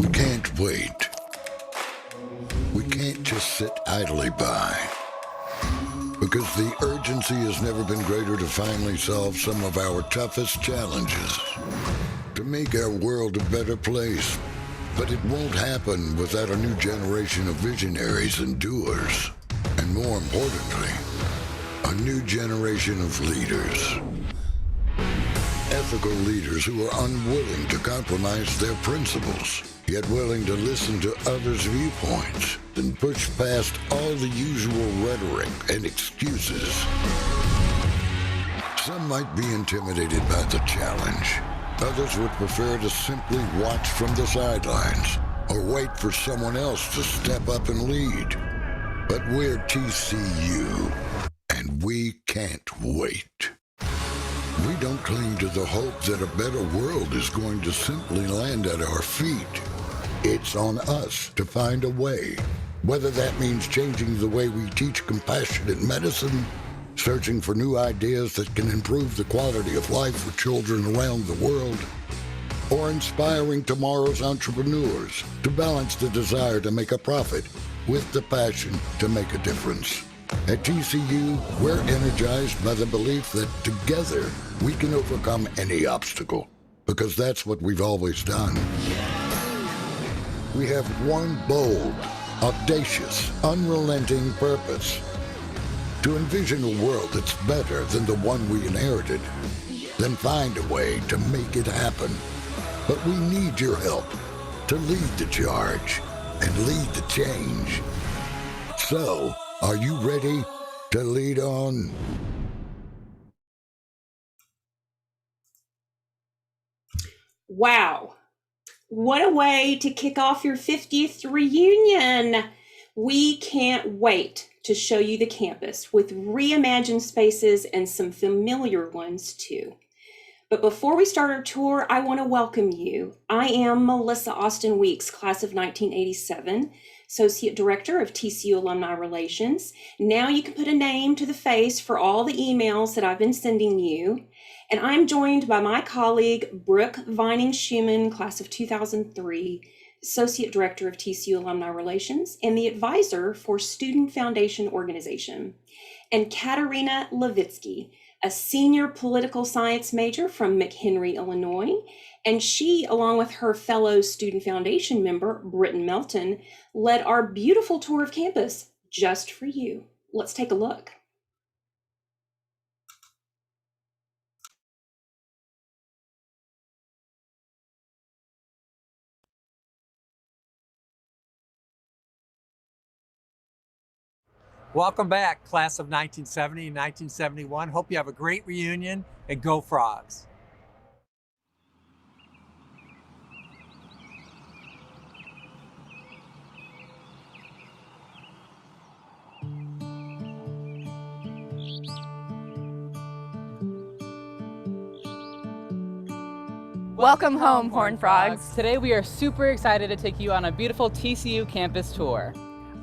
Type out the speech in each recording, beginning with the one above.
We can't wait. We can't just sit idly by. Because the urgency has never been greater to finally solve some of our toughest challenges. To make our world a better place. But it won't happen without a new generation of visionaries and doers. And more importantly, a new generation of leaders. Ethical leaders who are unwilling to compromise their principles, yet willing to listen to others' viewpoints and push past all the usual rhetoric and excuses. Some might be intimidated by the challenge. Others would prefer to simply watch from the sidelines or wait for someone else to step up and lead. But we're TCU, and we can't wait. We don't cling to the hope that a better world is going to simply land at our feet. It's on us to find a way, whether that means changing the way we teach compassionate medicine, searching for new ideas that can improve the quality of life for children around the world, or inspiring tomorrow's entrepreneurs to balance the desire to make a profit with the passion to make a difference. At TCU, we're energized by the belief that together we can overcome any obstacle, because that's what we've always done. We have one bold, audacious, unrelenting purpose: to envision a world that's better than the one we inherited, then find a way to make it happen. But we need your help to lead the charge and lead the change. So, are you ready to lead on? Wow. What a way to kick off your 50th reunion. We can't wait to show you the campus with reimagined spaces and some familiar ones too. But before we start our tour, I want to welcome you. I am Melissa Austin Weeks, class of 1987, Associate Director of TCU Alumni Relations. Now you can put a name to the face for all the emails that I've been sending you. And I'm joined by my colleague, Brooke Vining-Schumann, class of 2003, Associate Director of TCU Alumni Relations, and the advisor for Student Foundation Organization, and Katerina Levitsky, a senior political science major from McHenry, Illinois, and she, along with her fellow Student Foundation member, Britton Melton, led our beautiful tour of campus just for you. Let's take a look. Welcome back, class of 1970 and 1971. Hope you have a great reunion, and go Frogs. Welcome home, Horned Frogs. Today we are super excited to take you on a beautiful TCU campus tour.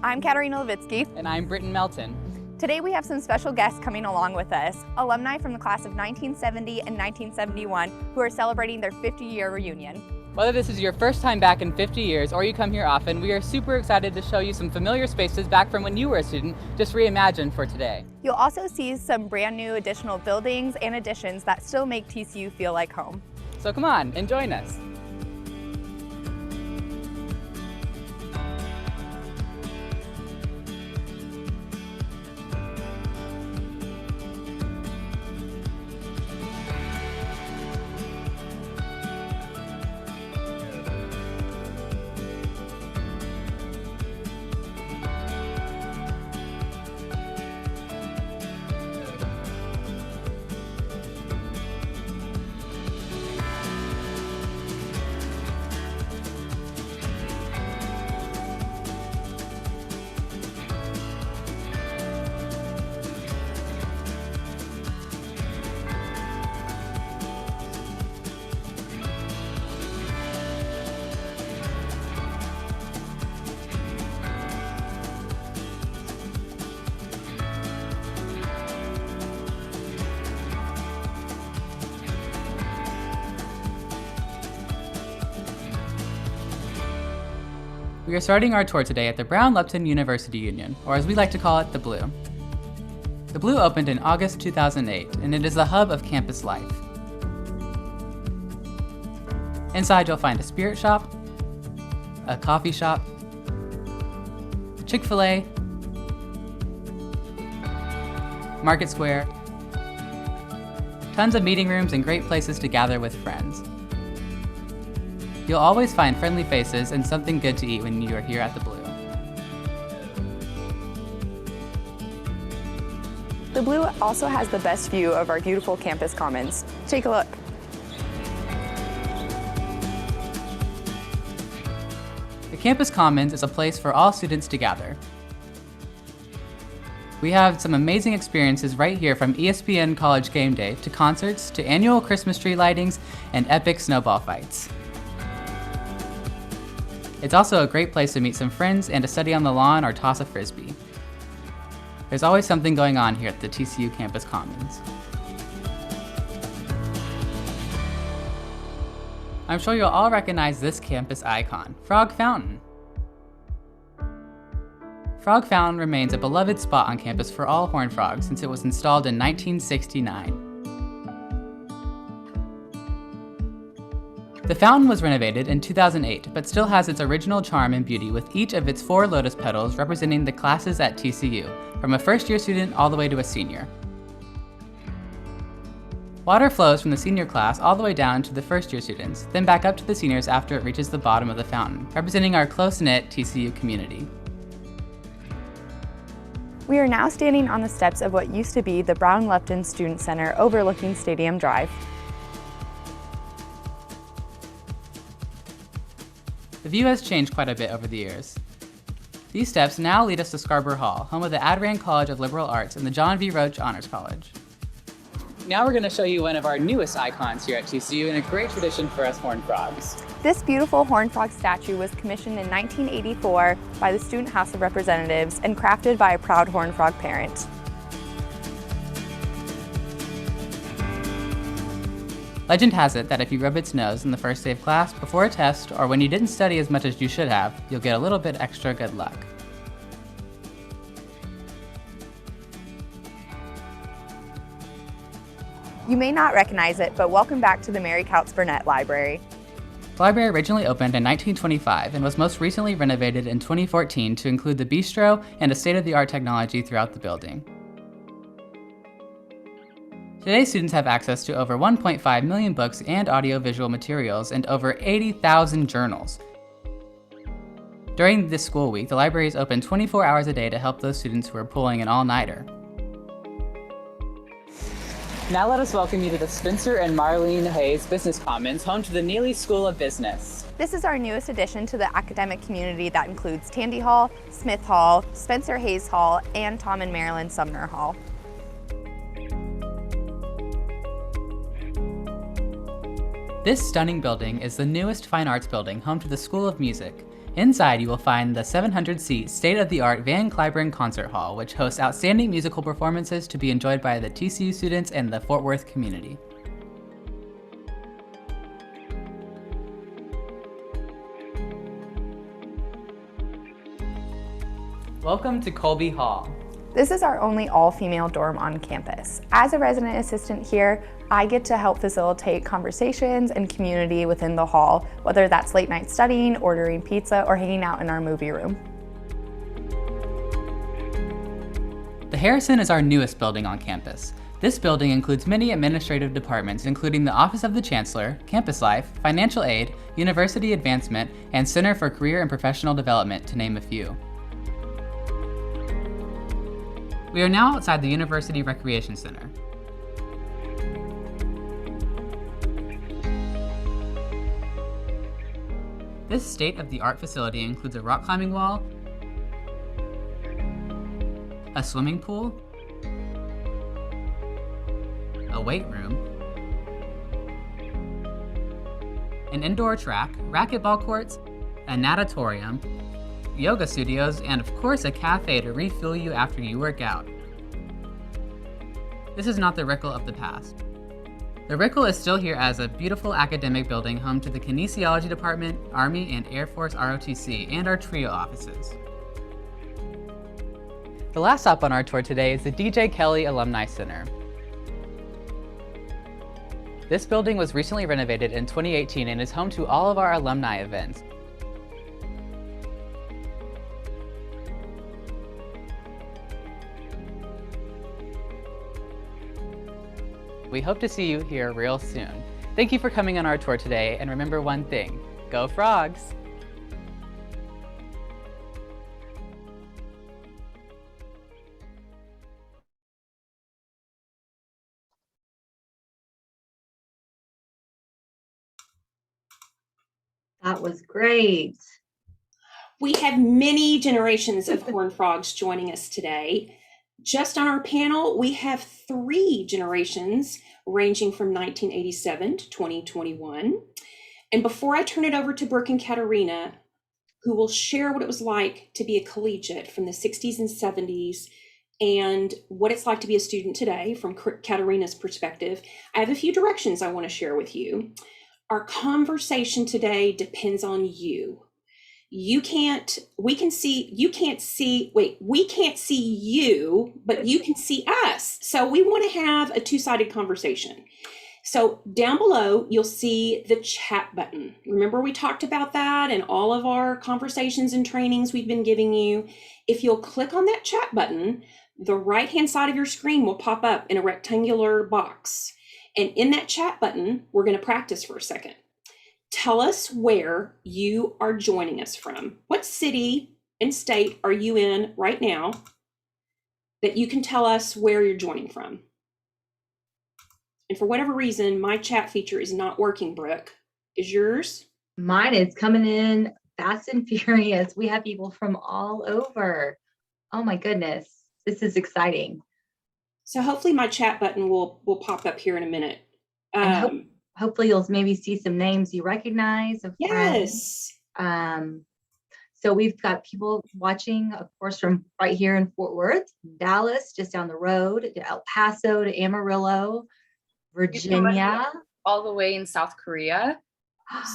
I'm Katerina Levitsky. And I'm Britton Melton. Today we have some special guests coming along with us, alumni from the class of 1970 and 1971 who are celebrating their 50-year reunion. Whether this is your first time back in 50 years or you come here often, we are super excited to show you some familiar spaces back from when you were a student, just reimagined for today. You'll also see some brand new additional buildings and additions that still make TCU feel like home. So come on and join us. We are starting our tour today at the Brown-Lupton University Union, or as we like to call it, the Blue. The Blue opened in August 2008, and it is the hub of campus life. Inside you'll find a spirit shop, a coffee shop, Chick-fil-A, Market Square, tons of meeting rooms and great places to gather with friends. You'll always find friendly faces and something good to eat when you are here at the Blue. The Blue also has the best view of our beautiful campus commons. Take a look. The Campus Commons is a place for all students to gather. We have some amazing experiences right here, from ESPN College Game Day to concerts to annual Christmas tree lightings and epic snowball fights. It's also a great place to meet some friends and to study on the lawn or toss a frisbee. There's always something going on here at the TCU Campus Commons. I'm sure you'll all recognize this campus icon, Frog Fountain. Frog Fountain remains a beloved spot on campus for all Horned Frogs since it was installed in 1969. The fountain was renovated in 2008, but still has its original charm and beauty, with each of its 4 lotus petals representing the classes at TCU, from a first-year student all the way to a senior. Water flows from the senior class all the way down to the first-year students, then back up to the seniors after it reaches the bottom of the fountain, representing our close-knit TCU community. We are now standing on the steps of what used to be the Brown-Lupton Student Center overlooking Stadium Drive. The view has changed quite a bit over the years. These steps now lead us to Scarborough Hall, home of the Adirond College of Liberal Arts and the John V. Roach Honors College. Now we're going to show you one of our newest icons here at TCU, and a great tradition for us Horned Frogs. This beautiful Horned Frog statue was commissioned in 1984 by the Student House of Representatives and crafted by a proud Horned Frog parent. Legend has it that if you rub its nose on the first day of class, before a test, or when you didn't study as much as you should have, you'll get a little bit extra good luck. You may not recognize it, but welcome back to the Mary Couts Burnett Library. The library originally opened in 1925 and was most recently renovated in 2014 to include the bistro and a state-of-the-art technology throughout the building. Today, students have access to over 1.5 million books and audiovisual materials and over 80,000 journals. During this school week, the library is open 24 hours a day to help those students who are pulling an all-nighter. Now let us welcome you to the Spencer and Marlene Hayes Business Commons, home to the Neely School of Business. This is our newest addition to the academic community that includes Tandy Hall, Smith Hall, Spencer Hayes Hall, and Tom and Marilyn Sumner Hall. This stunning building is the newest fine arts building, home to the School of Music. Inside, you will find the 700-seat state-of-the-art Van Cliburn Concert Hall, which hosts outstanding musical performances to be enjoyed by the TCU students and the Fort Worth community. Welcome to Colby Hall. This is our only all-female dorm on campus. As a resident assistant here, I get to help facilitate conversations and community within the hall, whether that's late night studying, ordering pizza, or hanging out in our movie room. The Harrison is our newest building on campus. This building includes many administrative departments, including the Office of the Chancellor, Campus Life, Financial Aid, University Advancement, and Center for Career and Professional Development, to name a few. We are now outside the University Recreation Center. This state-of-the-art facility includes a rock climbing wall, a swimming pool, a weight room, an indoor track, racquetball courts, a natatorium, yoga studios, and of course a cafe to refuel you after you work out. This is not the Rickle of the past. The Rickel is still here as a beautiful academic building home to the Kinesiology Department, Army and Air Force ROTC, and our TRIO offices. The last stop on our tour today is the DJ Kelly Alumni Center. This building was recently renovated in 2018 and is home to all of our alumni events. We hope to see you here real soon. Thank you for coming on our tour today, and remember one thing, go Frogs! That was great. We have many generations of Horned Frogs joining us today. Just on our panel, we have 3 generations ranging from 1987 to 2021. And before I turn it over to Brooke and Katarina, who will share what it was like to be a collegiate from the 60s and 70s and what it's like to be a student today from Katarina's perspective, I have a few directions I want to share with you. Our conversation today depends on you. We can't see you, but you can see us. So we want to have a two-sided conversation. So down below, you'll see the chat button. Remember we talked about that in all of our conversations and trainings we've been giving you. If you'll click on that chat button, the right-hand side of your screen will pop up in a rectangular box. And in that chat button, we're going to practice for a second. Tell us where you are joining us from. What city and state are you in right now that you can tell us where you're joining from? And for whatever reason, my chat feature is not working, Brooke. Is yours? Mine is coming in fast and furious. We have people from all over. Oh my goodness. This is exciting. So hopefully my chat button will pop up here in a minute. Hopefully you'll maybe see some names you recognize of Yes. friends. So we've got people watching, of course, from right here in Fort Worth, Dallas, just down the road, to El Paso, to Amarillo, Virginia. All the way in South Korea.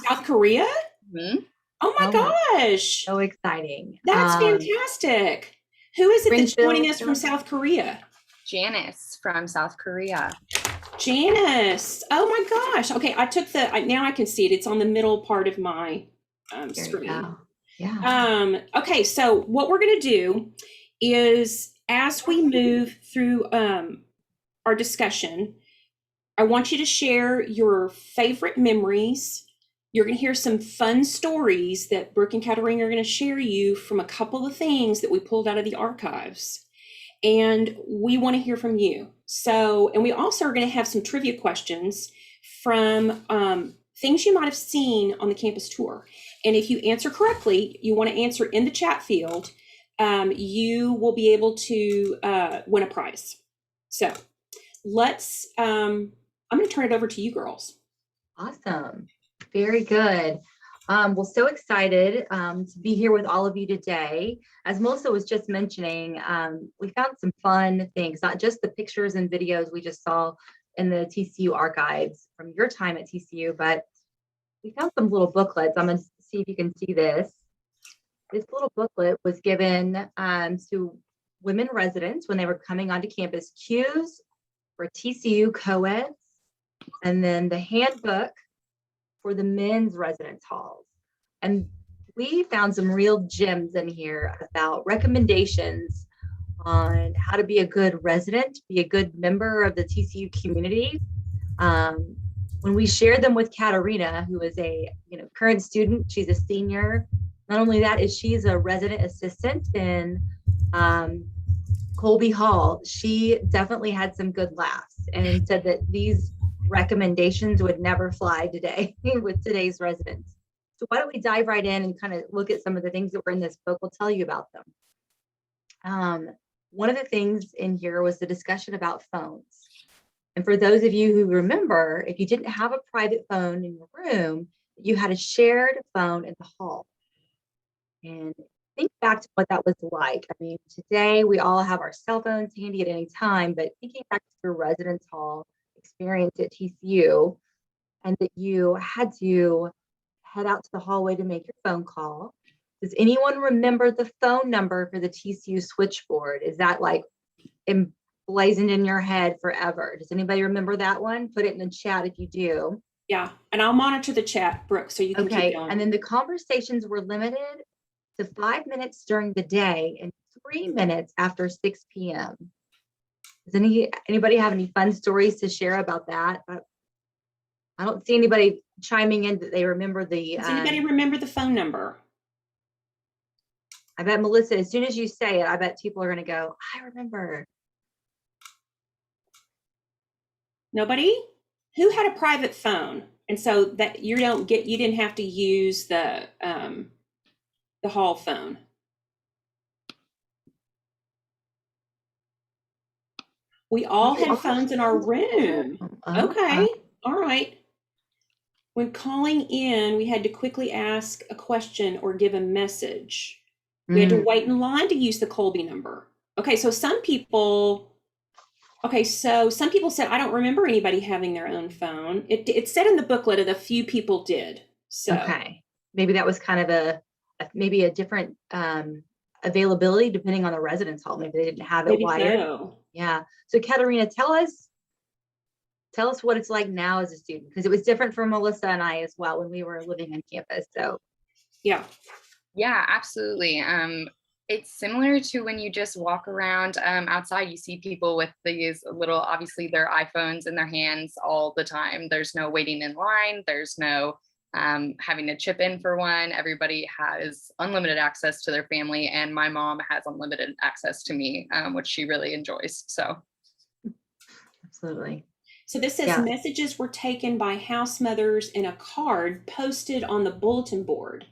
South Korea? Mm-hmm. Oh my gosh. So exciting. That's fantastic. Who is it that's joining us from Springfield. South Korea? Janice from South Korea. Janice. Oh my gosh. Okay, I took now I can see it. It's on the middle part of my screen. Yeah. Okay, so what we're going to do is as we move through our discussion, I want you to share your favorite memories. You're going to hear some fun stories that Brooke and Katarina are going to share you from a couple of things that we pulled out of the archives. And we want to hear from you. So, and we also are going to have some trivia questions from things you might have seen on the campus tour. And if you answer correctly, you want to answer in the chat field, you will be able to win a prize. So let's, I'm going to turn it over to you girls. Awesome. Very good. Well, so excited to be here with all of you today. As Melissa was just mentioning, we found some fun things, not just the pictures and videos we just saw in the TCU archives from your time at TCU, but we found some little booklets. I'm going to see if you can see this. This little booklet was given to women residents when they were coming onto campus, cues for TCU co-eds, and then the handbook for the men's residence halls. And we found some real gems in here about recommendations on how to be a good resident, be a good member of the TCU community. When we shared them with Katarina, who is a current student, she's a senior. Not only that, is she's a resident assistant in Colby Hall. She definitely had some good laughs and said that these recommendations would never fly today with today's residents. So why don't we dive right in and kind of look at some of the things that were in this book. We'll tell you about them. One of the things in here was the discussion about phones. And for those of you who remember, if you didn't have a private phone in your room, you had a shared phone in the hall. And think back to what that was like. I mean, today we all have our cell phones handy at any time, but thinking back to your residence hall experience at TCU, and that you had to head out to the hallway to make your phone call. Does anyone remember the phone number for the TCU switchboard? Is that like emblazoned in your head forever? Does anybody remember that one? Put it in the chat if you do. Yeah, and I'll monitor the chat, Brooke, so you can keep Okay, going. and then the conversations were limited to 5 minutes during the day and 3 minutes after 6 p.m. Does anybody have any fun stories to share about that? I don't see anybody chiming in that they remember the. Does anybody remember the phone number? I bet Melissa, as soon as you say it, I bet people are going to go, I remember. Nobody? Who had a private phone? And so that you didn't have to use the hall phone. We all had phones in our room. Okay, all right. When calling in, we had to quickly ask a question or give a message. We had to wait in line to use the Colby number. Okay, so some people said, I don't remember anybody having their own phone. It said in the booklet that a few people did. So okay, maybe that was kind of maybe a different availability depending on the residence hall. Maybe they didn't have it maybe wired. so. Yeah. So Katarina, tell us what it's like now as a student, because it was different for Melissa and I as well when we were living on campus. So Yeah. Yeah, absolutely. It's similar to when you just walk around outside, you see people with these little, obviously their iPhones in their hands all the time. There's no waiting in line. There's no having to chip in for one. Everybody has unlimited access to their family, and my mom has unlimited access to me, which she really enjoys. So absolutely. So this says messages were taken by house mothers in a card posted on the bulletin board.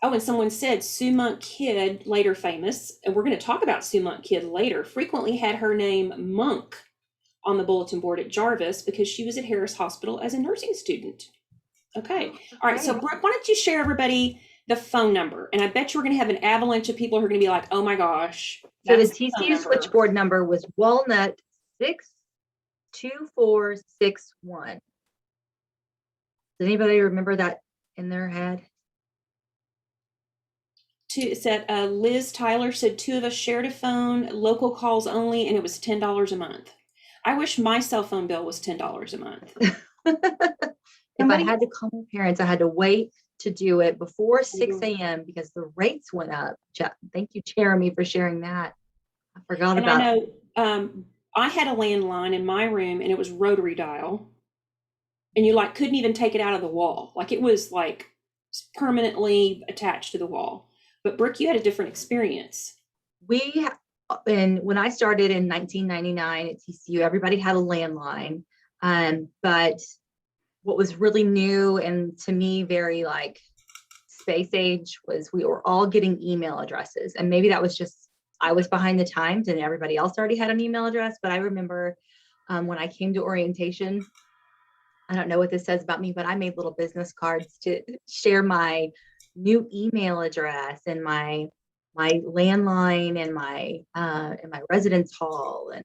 Oh, and someone said Sue Monk Kidd, later famous, and we're going to talk about Sue Monk Kidd later, frequently had her name Monk on the bulletin board at Jarvis because she was at Harris Hospital as a nursing student. Okay. All right. So Brooke, why don't you share everybody the phone number? And I bet you're going to have an avalanche of people who are going to be like, oh my gosh. So the TCU switchboard number was Walnut 62461. Does anybody remember that in their head? It said Liz Tyler said 2 of us shared a phone, local calls only, and it was $10 a month. I wish my cell phone bill was $10 a month. If I had to call my parents, I had to wait to do it before 6 a.m. because the rates went up. Thank you, Jeremy, for sharing that. I forgot about it. I know I had a landline in my room and it was rotary dial. And you couldn't even take it out of the wall. It was permanently attached to the wall. But Brooke, you had a different experience. When I started in 1999 at TCU, everybody had a landline. But what was really new and to me very space age was we were all getting email addresses. And maybe that was just, I was behind the times and everybody else already had an email address. But I remember when I came to orientation, I don't know what this says about me, but I made little business cards to share my new email address and my landline and my residence hall, and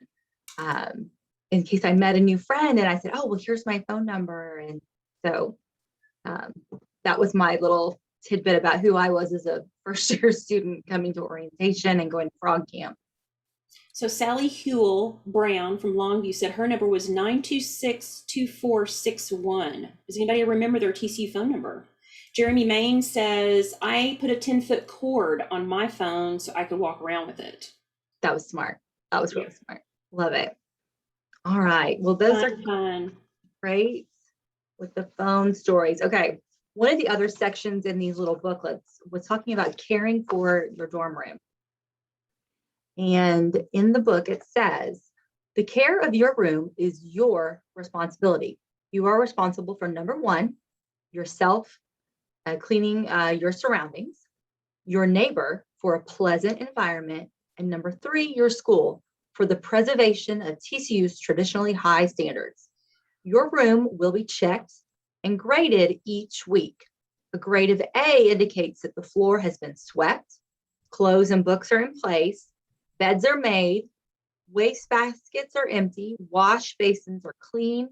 in case I met a new friend and I said, oh, well, here's my phone number. And so that was my little tidbit about who I was as a first year student coming to orientation and going to frog camp. So Sally Hewell Brown from Longview said her number was 926-2461. Does anybody remember their TCU phone number? Jeremy Main says, I put a 10-foot cord on my phone so I could walk around with it. That was smart. That was really smart. Love it. All right. Well, those are fun. Great with the phone stories. Okay. One of the other sections in these little booklets was talking about caring for your dorm room. And in the book, it says, the care of your room is your responsibility. You are responsible for number 1, yourself, cleaning your surroundings, your neighbor for a pleasant environment, and number 3, your school for the preservation of TCU's traditionally high standards. Your room will be checked and graded each week. A grade of A indicates that the floor has been swept, clothes and books are in place, beds are made, waste baskets are empty, wash basins are clean,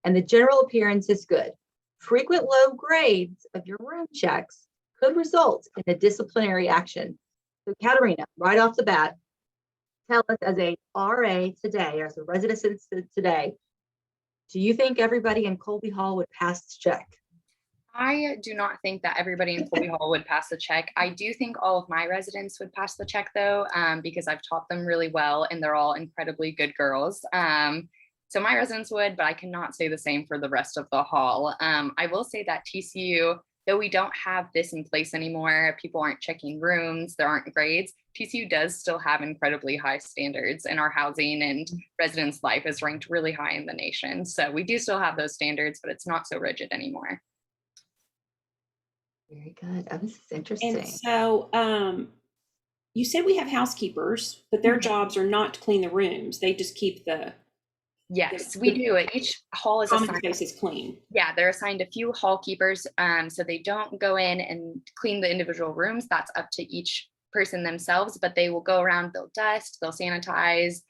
and the general appearance is good. Frequent low grades of your room checks could result in a disciplinary action. So Katerina, right off the bat, tell us as a RA today, as a resident assistant today, do you think everybody in Colby Hall would pass the check? I do not think that everybody in Colby Hall would pass the check. I do think all of my residents would pass the check though, because I've taught them really well and they're all incredibly good girls. So my residents would, but I cannot say the same for the rest of the hall. I will say that TCU, though we don't have this in place anymore, people aren't checking rooms, there aren't grades, TCU does still have incredibly high standards, and our housing and residents' life is ranked really high in the nation. So we do still have those standards, but it's not so rigid anymore. Very good. Oh, this is interesting. And so you said we have housekeepers, but their jobs are not to clean the rooms. They just keep the Yes, we do. Each hall is common assigned. spaces clean. Yeah, they're assigned a few hall keepers. So they don't go in and clean the individual rooms. That's up to each person themselves, but they will go around, they'll dust, they'll sanitize.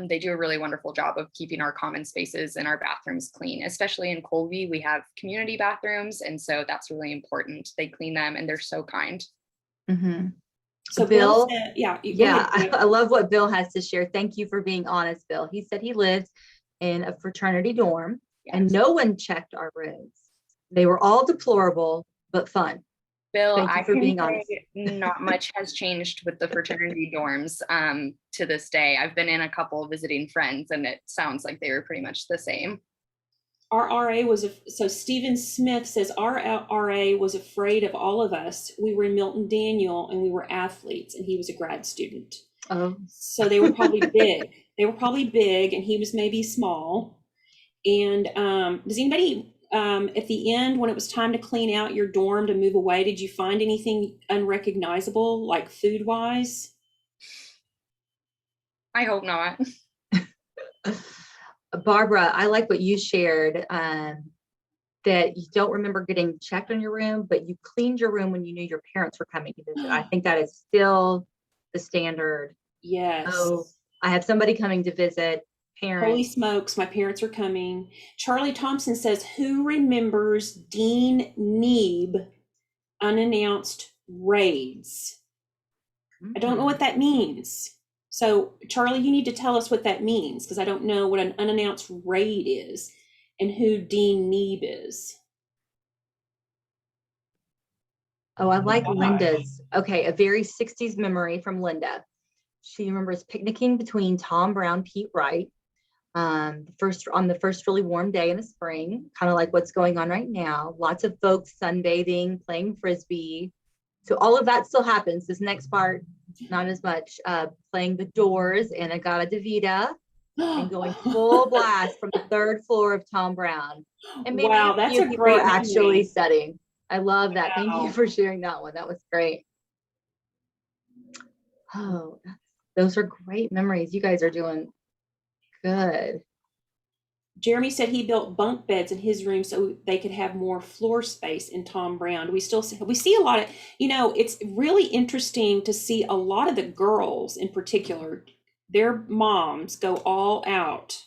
They do a really wonderful job of keeping our common spaces and our bathrooms clean, especially in Colby. We have community bathrooms, and so that's really important. They clean them and they're so kind. Mm-hmm. So Bill, said, yeah, I love what Bill has to share. Thank you for being honest, Bill. He said he lived in a fraternity dorm and no one checked our rooms. They were all deplorable, but fun. Bill, Thank you for being honest. Not much has changed with the fraternity dorms to this day. I've been in a couple visiting friends and it sounds like they were pretty much the same. Our RA was, so Stephen Smith says, our RA was afraid of all of us. We were in Milton Daniel and we were athletes and he was a grad student. Oh. So they were probably big. They were probably big and he was maybe small. And does anybody, at the end, when it was time to clean out your dorm to move away, did you find anything unrecognizable, like food wise? I hope not. Barbara, I like what you shared, that you don't remember getting checked on your room, but you cleaned your room when you knew your parents were coming to visit. I think that is still the standard. Yes. Oh, I have somebody coming to visit. Parents. Holy smokes, my parents are coming. Charlie Thompson says, who remembers Dean Neeb unannounced raids? I don't know what that means. So Charlie, you need to tell us what that means, because I don't know what an unannounced raid is and who Dean Neeb is. Oh, I like Linda's. Okay, a very 60s memory from Linda. She remembers picnicking between Tom Brown, Pete Wright, on the first really warm day in the spring, kind of like what's going on right now. Lots of folks sunbathing, playing frisbee. So all of that still happens. This next part, not as much. Playing the Doors and Agata Davida, and going full blast from the 3rd floor of Tom Brown. And maybe wow, that's a great actually setting. I love that. Wow. Thank you for sharing that one. That was great. Oh, those are great memories. You guys are doing good. Jeremy said he built bunk beds in his room so they could have more floor space in Tom Brown. We see a lot of, it's really interesting to see a lot of the girls in particular, their moms go all out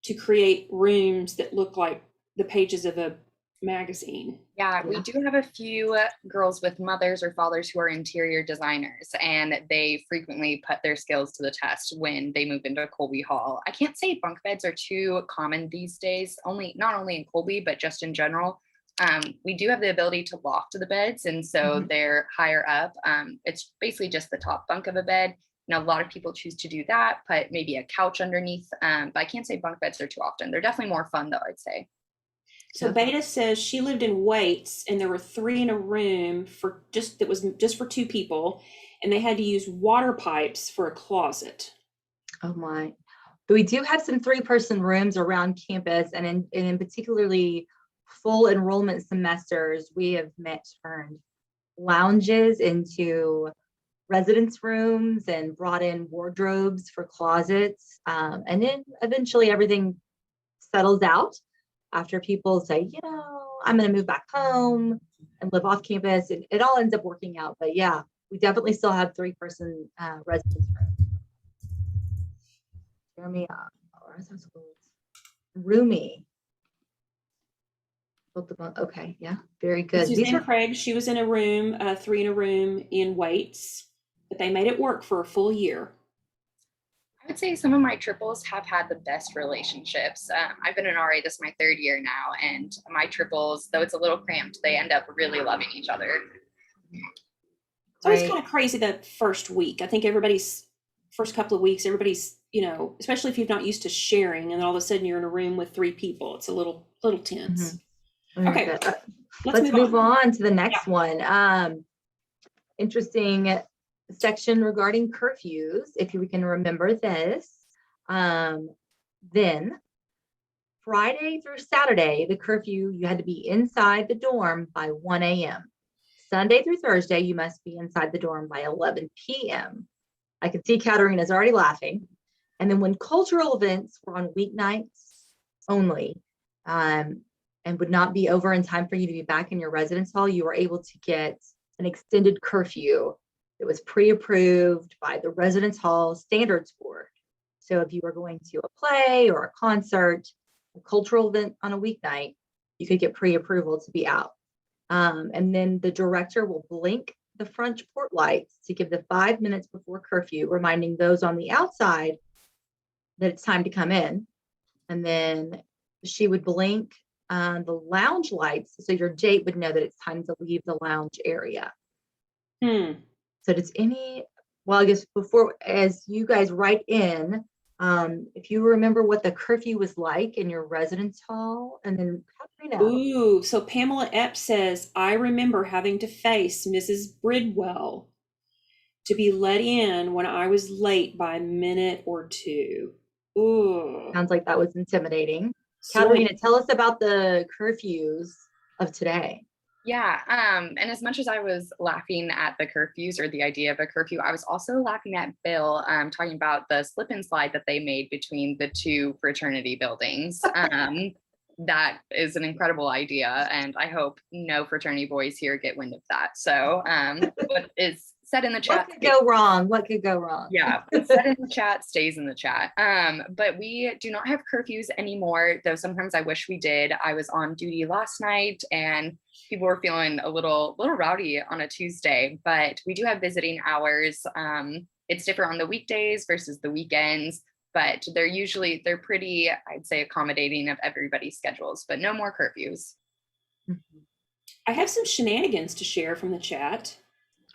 to create rooms that look like the pages of a magazine. Yeah, we do have a few girls with mothers or fathers who are interior designers, and they frequently put their skills to the test when they move into Colby Hall. I can't say bunk beds are too common these days, not only in Colby, but just in general. We do have the ability to loft the beds, and so they're higher up. It's basically just the top bunk of a bed. A lot of people choose to do that, put maybe a couch underneath, but I can't say bunk beds are too often. They're definitely more fun though, I'd say. So Beta says she lived in Waits and there were 3 in a room that was just for 2 people, and they had to use water pipes for a closet. Oh my. But we do have some 3-person rooms around campus, and in particularly full enrollment semesters, we have turned lounges into residence rooms and brought in wardrobes for closets. And then eventually everything settles out. After people say, I'm going to move back home and live off campus, it all ends up working out. But yeah, we definitely still have 3-person residence rooms. Jeremy, Roomy. Okay, yeah, very And good. These Suzanne are Craig, she was in a room, 3 in a room in weights, but they made it work for a full year. I would say some of my triples have had the best relationships. I've been an RA, this is my 3rd year now, and my triples, though it's a little cramped, they end up really loving each other. It's always Right. kind of crazy the first week. I think everybody's first couple of weeks, everybody's, especially if you're not used to sharing, and then all of a sudden you're in a room with 3 people. It's a little tense. Very Okay, good. let's move on. on to the next one. Interesting section regarding curfews, if we can remember this. Then Friday through Saturday, the curfew, you had to be inside the dorm by 1 a.m. Sunday through Thursday, you must be inside the dorm by 11 p.m. I can see Katerina's already laughing. And then when cultural events were on weeknights only, and would not be over in time for you to be back in your residence hall, you were able to get an extended curfew that was pre-approved by the residence hall standards board. So if you were going to a play or a concert, a cultural event on a weeknight, you could get pre-approval to be out. And then the director will blink the front port lights to give the 5 minutes before curfew, reminding those on the outside that it's time to come in. And then she would blink the lounge lights so your date would know that it's time to leave the lounge area. So does I guess before, as you guys write in, if you remember what the curfew was like in your residence hall, and then Katrina. Ooh, so Pamela Epp says, I remember having to face Mrs. Bridwell to be let in when I was late by a minute or 2. Ooh. Sounds like that was intimidating. So Katerina, tell us about the curfews of today. Yeah, and as much as I was laughing at the curfews or the idea of a curfew, I was also laughing at Bill talking about the slip and slide that they made between the 2 fraternity buildings. That is an incredible idea, and I hope no fraternity boys here get wind of that. So what is said in the chat. What could go wrong? What could go wrong? Yeah, what's said in the chat stays in the chat. But we do not have curfews anymore, though sometimes I wish we did. I was on duty last night and people were feeling a little rowdy on a Tuesday, but we do have visiting hours. It's different on the weekdays versus the weekends, but they're pretty, I'd say, accommodating of everybody's schedules, but no more curfews. I have some shenanigans to share from the chat.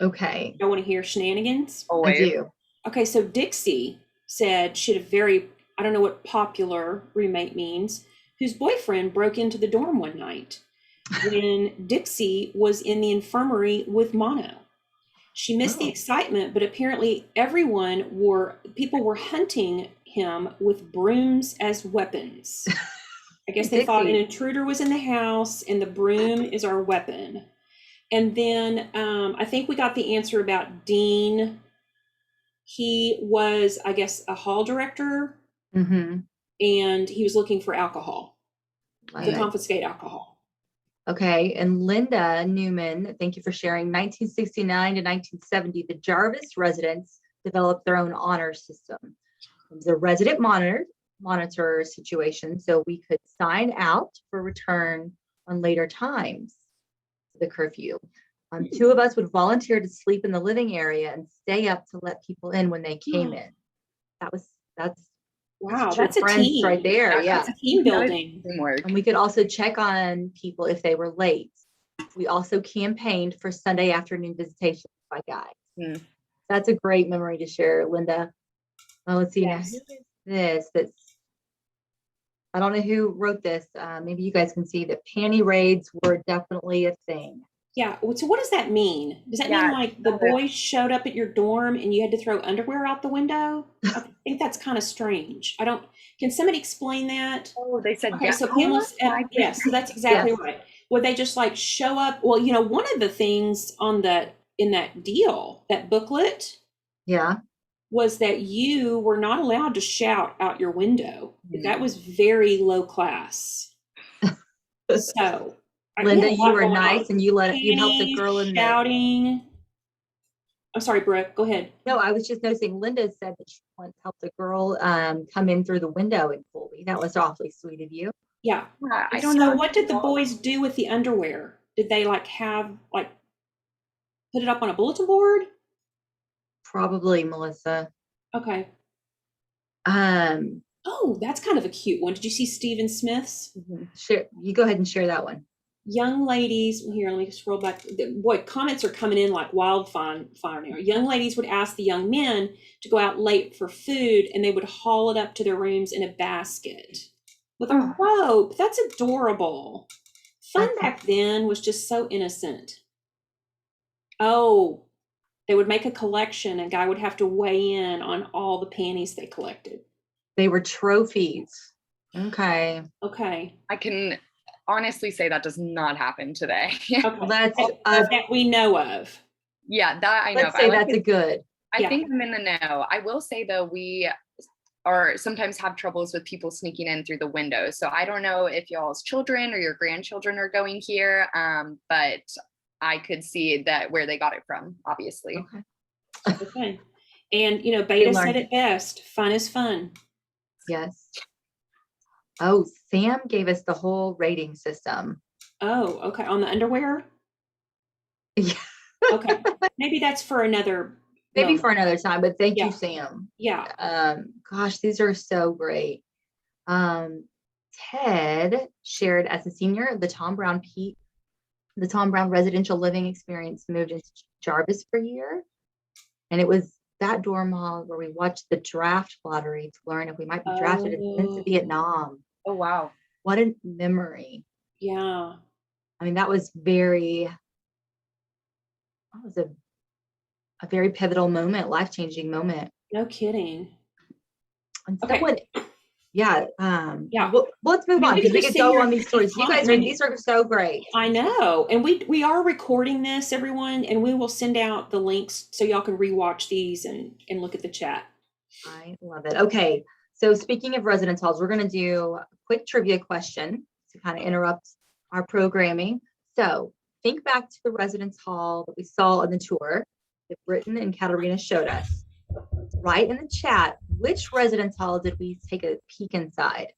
Okay. I want to hear shenanigans. Always. I do. Okay, so Dixie said she had a very, I don't know what popular roommate means, whose boyfriend broke into the dorm one night when Dixie was in the infirmary with mono. She missed the excitement, but apparently people were hunting him with brooms as weapons. I guess they thought an intruder was in the house and the broom is our weapon. And then I think we got the answer about Dean. He was, I guess, a hall director, and he was looking for alcohol, to confiscate alcohol. Okay, and Linda Newman, thank you for sharing. 1969 to 1970, the Jarvis residents developed their own honor system. It was a resident monitor situation, so we could sign out for return on later times. The curfew. 2 of us would volunteer to sleep in the living area and stay up to let people in when they came in. That's a team right there. That's a team building. And we could also check on people if they were late. We also campaigned for Sunday afternoon visitations by guides. That's a great memory to share, Linda. Well, let's see. Yes. I don't know who wrote this. Maybe you guys can see that panty raids were definitely a thing. Yeah. So what does that mean? Does that mean like the boys showed up at your dorm and you had to throw underwear out the window? I think that's kind of strange. Can somebody explain that? Oh, they said, okay, so Pamela's, yes, so that's exactly right. Would they just like show up? Well, one of the things in that deal, that booklet, was that you were not allowed to shout out your window. That was very low class. So, Linda, you were nice and you helped the girl in shouting. I'm sorry, Brooke, go ahead. No, I was just noticing Linda said that she once helped a girl come in through the window in Colby. That was awfully sweet of you. Yeah. Yeah, I And don't so know. what did the boys do with the underwear? Did they like have like put it up on a bulletin board? Probably, Melissa. Okay. Um, Oh, that's kind of a cute one. Did you see Stephen Smith's? share, you go ahead and share that one. Young ladies, here, let me scroll back. Boy, comments are coming in like wildfire now. Young ladies would ask the young men to go out late for food, and they would haul it up to their rooms in a basket with a rope. That's adorable. Fun back then was just so innocent. Oh, they would make a collection. A guy would have to weigh in on all the panties they collected. They were trophies. Okay. Okay. I can honestly say that does not happen today. Okay. Let's that we know of. Yeah, that I know. let's say that's a good. I think I'm in the know. I will say though, we are sometimes have troubles with people sneaking in through the windows. So I don't know if y'all's children or your grandchildren are going here, but I could see that where they got it from, obviously. Okay. Okay. And, you know, Beta learned said it best. Fun is fun. Yes. Oh, Sam gave us the whole rating system. Oh, okay. On the underwear? Yeah. Okay. Maybe that's for another Maybe moment. for another time, but thank Yeah. you, Sam. Yeah. Gosh, these are so great. Ted shared as a senior, the Tom Brown residential living experience moved into Jarvis for a year. And it was that dorm hall where we watched the draft lottery to learn if we might be drafted into Vietnam. Oh, wow. What a memory. Yeah. I mean, that was a very pivotal moment, life-changing moment. No kidding. And Okay. someone, yeah. Yeah. Well, let's move on because we could go on these stories. You guys, these are so great. I know. And we are recording this, everyone, and we will send out the links so y'all can rewatch these and look at the chat. I love it. Okay. So speaking of residence halls, we're going to do a quick trivia question to kind of interrupt our programming. So think back to the residence hall that we saw on the tour that Britton and Katarina showed us. Write in the chat, which residence hall did we take a peek inside?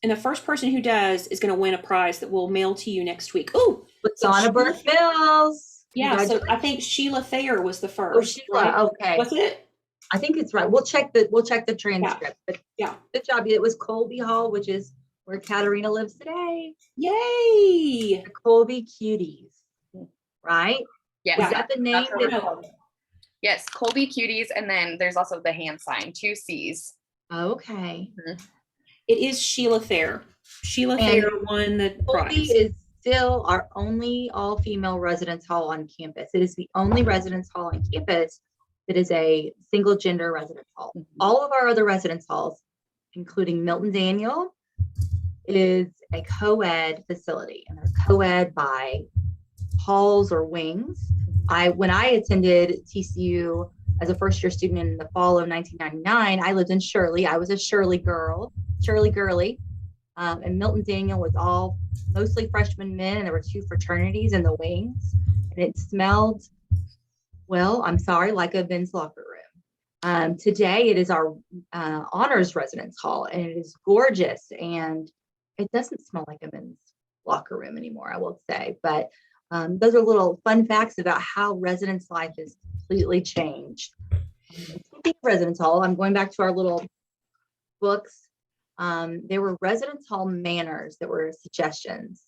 And the first person who does is going to win a prize that we'll mail to you next week. Oh, Donna Burke Mills. Yeah, so I think Sheila Thayer was the first. Oh, Sheila. Right? Okay. Was it? I think it's right. We'll check the transcript. But yeah. Good job. It was Colby Hall, which is where Katarina lives today. Yay! The Colby Cuties. Right? Yes. Is that the name? Yes, Colby Cuties, and then there's also the hand sign, 2 C's. Okay. Mm-hmm. It is Sheila Thayer. Sheila Thayer won the prize. Colby is still our only all-female residence hall on campus. It is the only residence hall on campus that is a single gender residence hall. Mm-hmm. All of our other residence halls, including Milton Daniel, is a co-ed facility, and they're co-ed by halls or wings. When I attended TCU as a first-year student in the fall of 1999, I lived in Shirley. I was a Shirley girly. And Milton Daniel was all mostly freshman men, and there were 2 fraternities in the wings. And it smelled, well, I'm sorry, like a men's locker room. Today, it is our honors residence hall, and it is gorgeous. And it doesn't smell like a men's locker room anymore, I will say. But those are little fun facts about how residence life has completely changed. Speaking of residence hall, I'm going back to our little books. There were residence hall manners that were suggestions.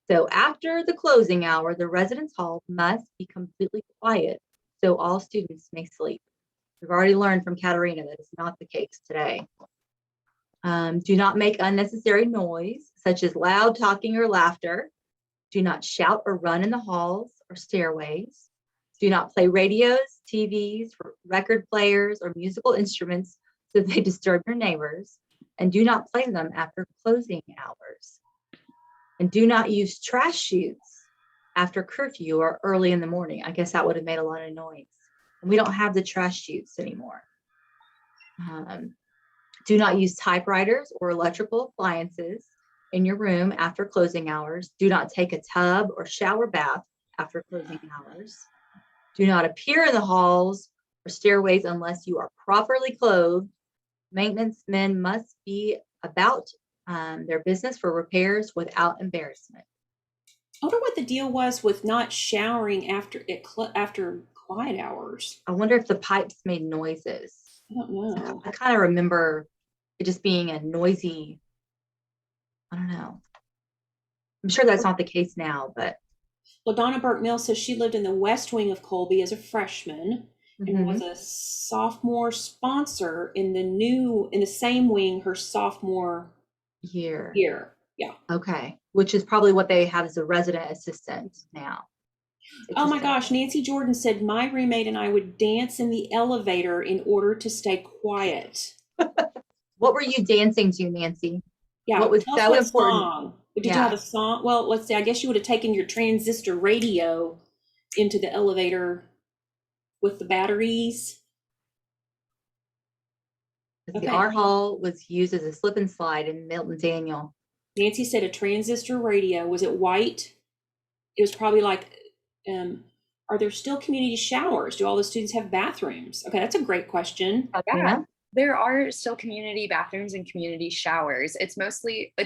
So after the closing hour, the residence hall must be completely quiet so all students may sleep. We've already learned from Katarina that it's not the case today. Do not make unnecessary noise, such as loud talking or laughter. Do not shout or run in the halls or stairways. Do not play radios, TVs, record players, or musical instruments so they disturb your neighbors. And do not play them after closing hours. And do not use trash chutes after curfew or early in the morning. I guess that would have made a lot of noise. And we don't have the trash chutes anymore. Do not use typewriters or electrical appliances in your room after closing hours. Do not take a tub or shower bath after closing hours. Do not appear in the halls or stairways unless you are properly clothed. Maintenance men must be about their business for repairs without embarrassment. I wonder what the deal was with not showering after quiet hours. I wonder if the pipes made noises. I don't know. I kind of remember it just being a noisy, I don't know. I'm sure that's not the case now, but. Well, Donna Burke Mill says she lived in the west wing of Colby as a freshman and was a sophomore sponsor in the same wing her sophomore year. Yeah. Okay. Which is probably what they have as a resident assistant now. Oh my gosh. Nancy Jordan said my roommate and I would dance in the elevator in order to stay quiet. What were you dancing to, Nancy? Yeah. What was so important? Song. Did you have a song? Well, let's see. I guess you would have taken your transistor radio into the elevator with the batteries. Okay. Our hall was used as a slip and slide in Milton Daniel. Nancy said a transistor radio. Was it white? It was probably like, are there still community showers? Do all the students have bathrooms? Okay, that's a great question. Yeah. There are still community bathrooms and community showers. It's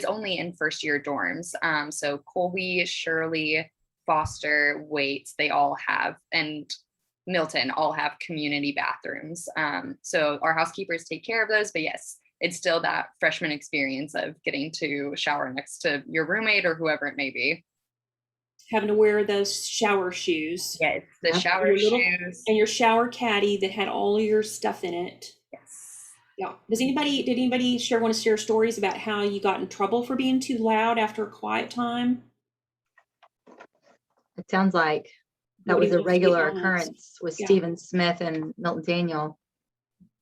only in first year dorms. So Colby, Shirley, Foster, Waits, they all have, and Milton all have community bathrooms. So our housekeepers take care of those, but yes, it's still that freshman experience of getting to shower next to your roommate or whoever it may be. Having to wear those shower shoes. Yes, the shower shoes. And your shower caddy that had all your stuff in it. Yes. Yeah. Did anybody want to share stories about how you got in trouble for being too loud after a quiet time? It sounds like that was a regular occurrence with Stephen Smith and Milton Daniel.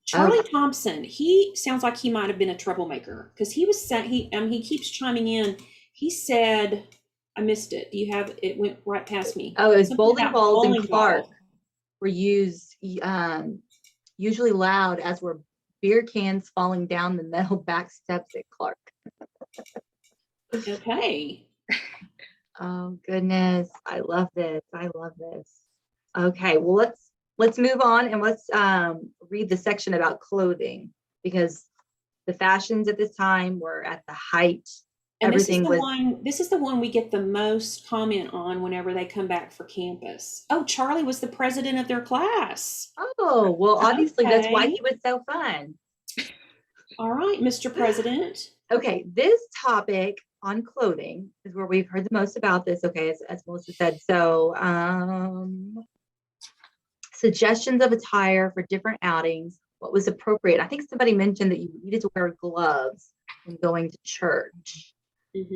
Charlie Thompson, he sounds like he might have been a troublemaker because he keeps chiming in. He said, I missed it. It went right past me. Oh, it was bowling balls and Clark were used usually loud, as were beer cans falling down the metal back steps at Clark. Okay. Oh goodness, I love this. Okay, well let's move on and let's read the section about clothing, because the fashions at this time were at the height. And this is the one we get the most comment on whenever they come back for campus. Oh, Charlie was the president of their class. Oh, well, obviously that's why he was so fun. All right, Mr. President. Okay, this topic on clothing is where we've heard the most about this. Okay, as Melissa said. So, suggestions of attire for different outings. What was appropriate? I think somebody mentioned that you needed to wear gloves when going to church.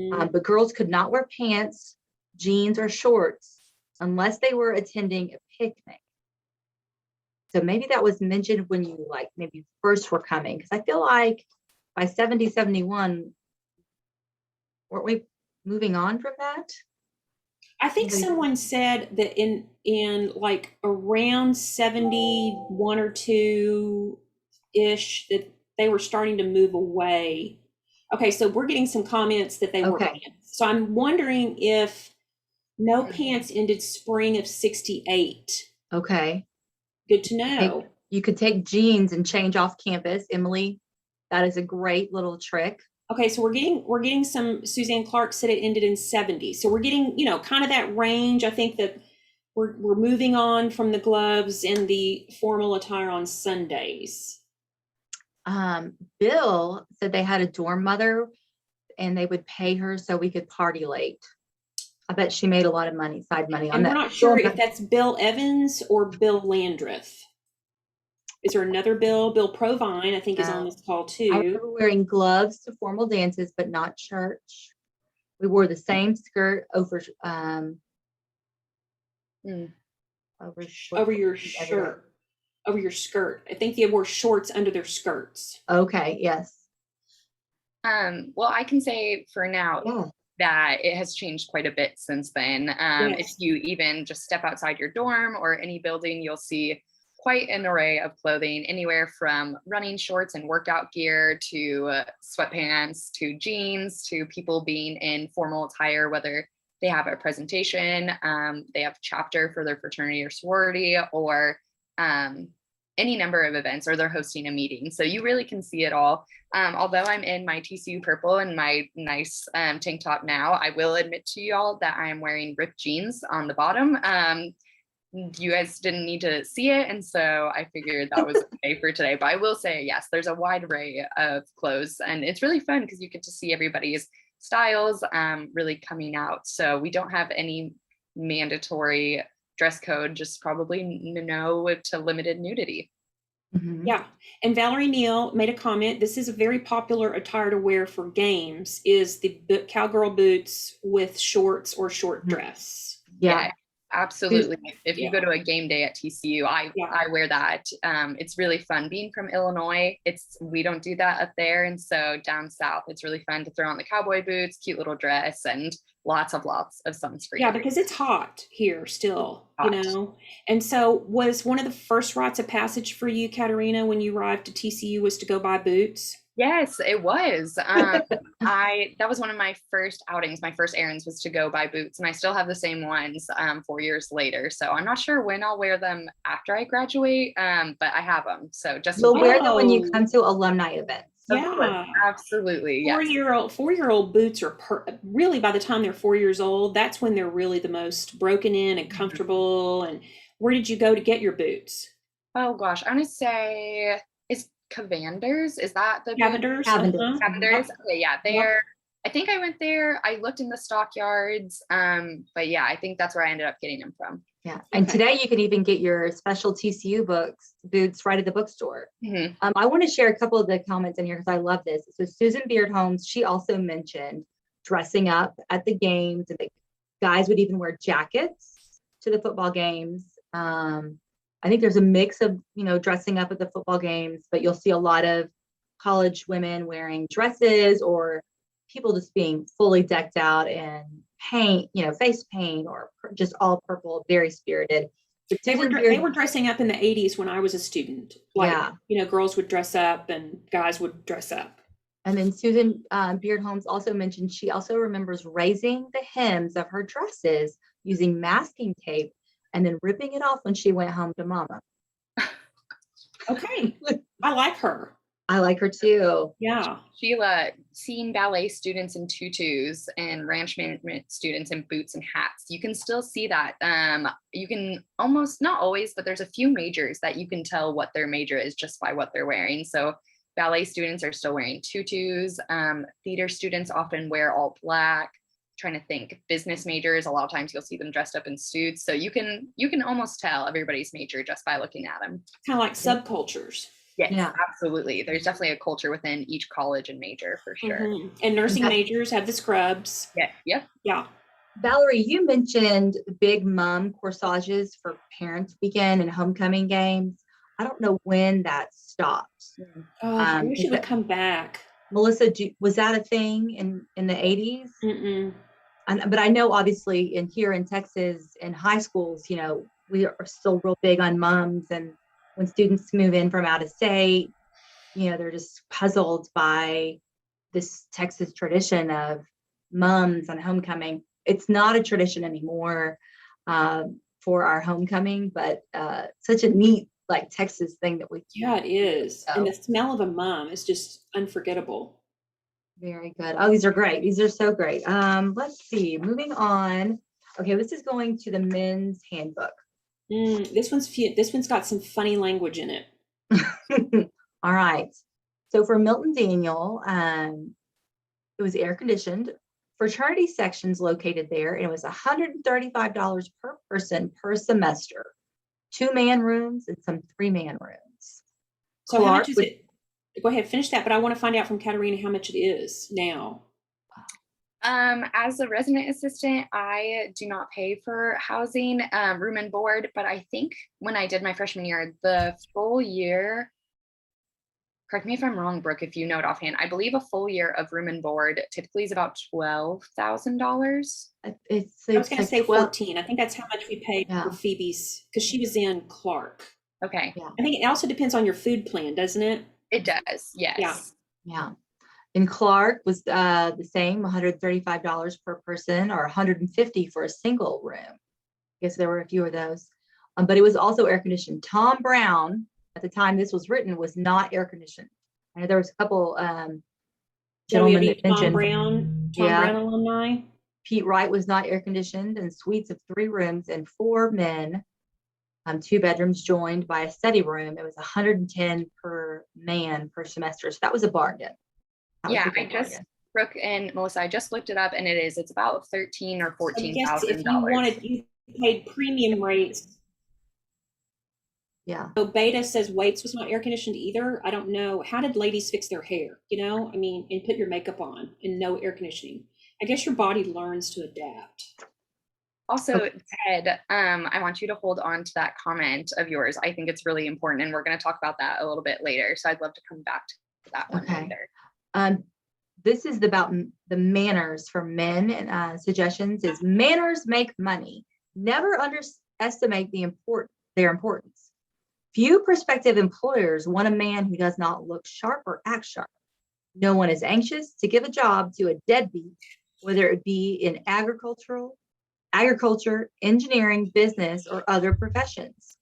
But girls could not wear pants, jeans, or shorts unless they were attending a picnic. So maybe that was mentioned when you maybe first were coming, because I feel like by 70, 71, weren't we moving on from that? I think someone said that in like around 71 or 2-ish that they were starting to move away. Okay, so we're getting some comments that they were pants. So I'm wondering if no pants ended spring of 68. Okay. Good to know. You could take jeans and change off campus, Emily. That is a great little trick. Okay, so we're getting some. Suzanne Clark said it ended in 70. So we're getting, kind of that range. I think that we're moving on from the gloves and the formal attire on Sundays. Bill said they had a dorm mother and they would pay her so we could party late. I bet she made a lot of money, side money on that. We're not sure if that's Bill Evans or Bill Landreth. Is there another Bill? Bill Provine, I think, is on this call too. I remember wearing gloves to formal dances, but not church. We wore the same skirt over your shirt. Over your skirt. I think they wore shorts under their skirts. Okay, yes. Well, I can say for now that it has changed quite a bit since then. If you even just step outside your dorm or any building, you'll see quite an array of clothing, anywhere from running shorts and workout gear to sweatpants to jeans to people being in formal attire, whether they have a presentation, they have chapter for their fraternity or sorority, or any number of events, or they're hosting a meeting. So you really can see it all. Although I'm in my TCU purple and my nice tank top now, I will admit to y'all that I am wearing ripped jeans on the bottom. You guys didn't need to see it, and so I figured that was okay for today. But I will say, yes, there's a wide array of clothes, and it's really fun because you get to see everybody's styles really coming out. So we don't have any mandatory dress code, just probably no to limited nudity. Mhm. Yeah. And Valerie Neal made a comment. This is a very popular attire to wear for games, is the cowgirl boots with shorts or short dress. Yeah. Absolutely. If you Yeah. go to a game day at TCU, I wear that. It's really fun. Being from Illinois, we don't do that up there. And so down south, it's really fun to throw on the cowboy boots, cute little dress, and lots of sunscreen. Yeah, because it's hot here still, you Hot. know. And so was one of the first rites of passage for you, Katerina, when you arrived to TCU, was to go buy boots? Yes, it was. That was one of my first outings. My first errands was to go buy boots, and I still have the same ones 4 years later. So I'm not sure when I'll wear them after I graduate, but I have them. So just We'll wear them when you Oh. come to alumni events. Of course, Yeah. absolutely. Yes. 4-year-old boots are really, by the time they're 4 years old, that's when they're really the most broken in and comfortable. And where did you go to get your boots? Oh gosh, I'm gonna say is Cavenders. Is that the boot? Cavenders? Cavenders. Uh-huh. Cavenders? Yep. Okay, yeah, Yep. I think I went there. I looked in the stockyards. But yeah, I think that's where I ended up getting them from. Yeah. And Okay. today you can even get your special TCU boots right at the bookstore. Mhm. I want to share a couple of the comments in here because I love this. So Susan Beardholmes, she also mentioned dressing up at the games, and the guys would even wear jackets to the football games. I think there's a mix of, dressing up at the football games, but you'll see a lot of college women wearing dresses, or people just being fully decked out in paint, face paint, or just all purple, very spirited. But They Susan were dressing up in the 80s when I was a student. Like, Yeah. Girls would dress up and guys would dress up. And then Susan Beardholmes also mentioned she also remembers raising the hems of her dresses using masking tape and then ripping it off when she went home to mama. Okay. I like her. I like her too. Yeah. Sheila, seeing ballet students in tutus and ranch management students in boots and hats, you can still see that. You can almost, not always, but there's a few majors that you can tell what their major is just by what they're wearing. So ballet students are still wearing tutus. Theater students often wear all black. Trying to think, business majors, a lot of times you'll see them dressed up in suits. So you can almost tell everybody's major just by looking at them. Kind of like subcultures. Yes, Yeah. absolutely. There's definitely a culture within each college and major for sure. Mhm. And nursing majors have the scrubs. Yeah. Yep. Yeah. Valerie, you mentioned big mom corsages for Parents Weekend and homecoming games. I don't know when that stopped. Oh, I wish is it would that- come back. Melissa, was that a thing in the 80s? Mm-mm. But I know obviously here in Texas, in high schools, we are still real big on moms. And when students move in from out of state, they're just puzzled by this Texas tradition of moms on homecoming. It's not a tradition anymore for our homecoming, but such a neat Texas thing that we do. Yeah, it is. So. And the smell of a mom is just unforgettable. Very good. Oh, these are great. These are so great. Let's see. Moving on. Okay, this is going to the men's handbook. This one's got some funny language in it. All right. So for Milton Daniel, it was air conditioned. Fraternity sections located there, and it was $135 per person per semester. 2-man rooms and some 3-man rooms. So how much is it? Go ahead, finish that, but I want to find out from Katerina how much it is now. As a resident assistant, I do not pay for housing, room and board, but I think when I did my freshman year, the full year, correct me if I'm wrong, Brooke, if you know it offhand, I believe a full year of room and board typically is about $12,000. I was going to say 14. I think that's how much we paid for Phoebe's, because she was in Clark. Okay. Yeah. I think it also depends on your food plan, doesn't it? It does. Yes. Yeah. In Clark was the same, $135 per person or $150 for a single room. I guess there were a few of those, but it was also air conditioned. Tom Brown, at the time this was written, was not air conditioned. I know there was a couple gentlemen that mentioned. Tom Brown alumni. Pete Wright was not air conditioned, and suites of 3 rooms and 4 men, 2 bedrooms joined by a study room. It was $110 per man per semester. So that was a bargain. Yeah, Brooke and Melissa, I just looked it up, and it's about $13,000 or $14,000. If you wanted, you paid premium rates. Yeah. So Beta says Waits was not air conditioned either. I don't know. How did ladies fix their hair? I mean, and put your makeup on and no air conditioning. I guess your body learns to adapt. Also, Ted, I want you to hold on to that comment of yours. I think it's really important, and we're going to talk about that a little bit later. So I'd love to come back to that one later. This is about the manners for men, and suggestions is manners make money. Never underestimate their importance. Few prospective employers want a man who does not look sharp or act sharp. No one is anxious to give a job to a deadbeat, whether it be in agriculture, engineering, business, or other professions.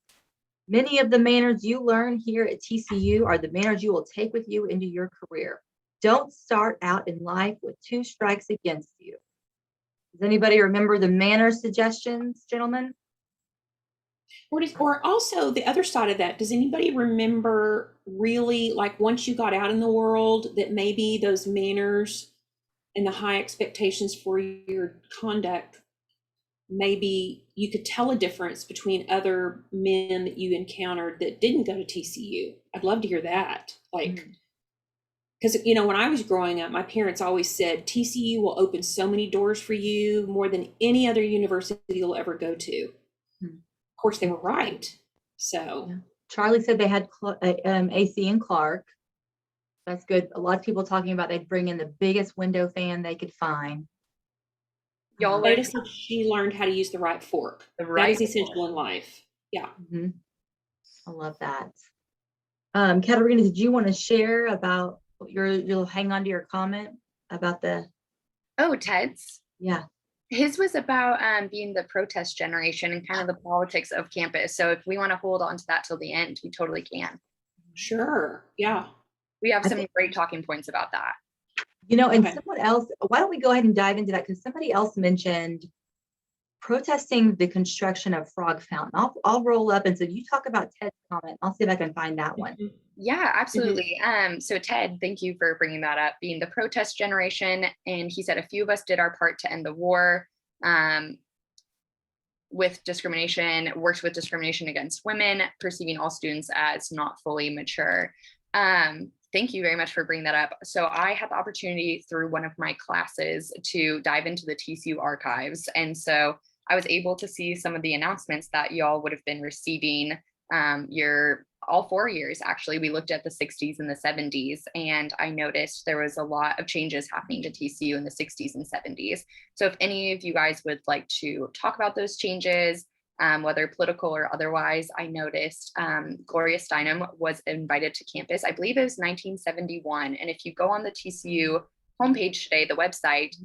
Many of the manners you learn here at TCU are the manners you will take with you into your career. Don't start out in life with 2 strikes against you. Does anybody remember the manner suggestions, gentlemen? Or also the other side of that, does anybody remember really, like, once you got out in the world, that maybe those manners and the high expectations for your conduct, maybe you could tell a difference between other men that you encountered that didn't go to TCU? I'd love to hear that. Because, when I was growing up, my parents always said TCU will open so many doors for you, more than any other university you'll ever go to. Of course, they were right. So Charlie said they had AC in Clark. That's good. A lot of people talking about they'd bring in the biggest window fan they could find. Y'all Beta said she learned how to use the right fork. That is essential in life. Yeah. I love that. Katarina, did you want to share about you'll hang on to your comment about the Ted's? Yeah. His was about being the protest generation and kind of the politics of campus. So if we want to hold on to that till the end, we totally can. Sure. Yeah. We have some great talking points about that. And someone else, why don't we go ahead and dive into that? Because somebody else mentioned protesting the construction of Frog Fountain. I'll roll up, and so you talk about Ted's comment. I'll see if I can find that one. Yeah, absolutely. So Ted, thank you for bringing that up, being the protest generation. And he said a few of us did our part to end the war with discrimination, worked with discrimination against women, perceiving all students as not fully mature. Thank you very much for bringing that up. So I had the opportunity through one of my classes to dive into the TCU archives. And so I was able to see some of the announcements that y'all would have been receiving all 4 years. Actually, we looked at the 60s and the 70s, and I noticed there was a lot of changes happening to TCU in the 60s and 70s. So if any of you guys would like to talk about those changes, whether political or otherwise, I noticed Gloria Steinem was invited to campus. I believe it was 1971. And if you go on the TCU homepage today, the website,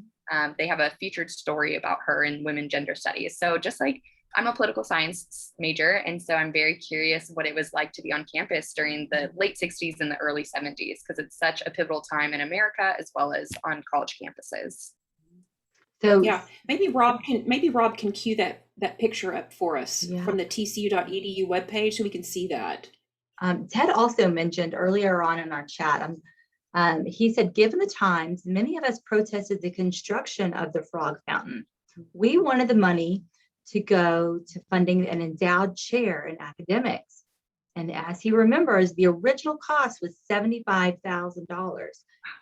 they have a featured story about her in women gender studies. So just like I'm a political science major, and so I'm very curious what it was like to be on campus during the late 60s and the early 70s, because it's such a pivotal time in America as well as on college campuses. So yeah, maybe Rob can cue that picture up for us from the tcu.edu webpage so we can see that. Ted also mentioned earlier on in our chat, he said, given the times, many of us protested the construction of the Frog Fountain. We wanted the money to go to funding an endowed chair in academics. And as he remembers, the original cost was $75,000.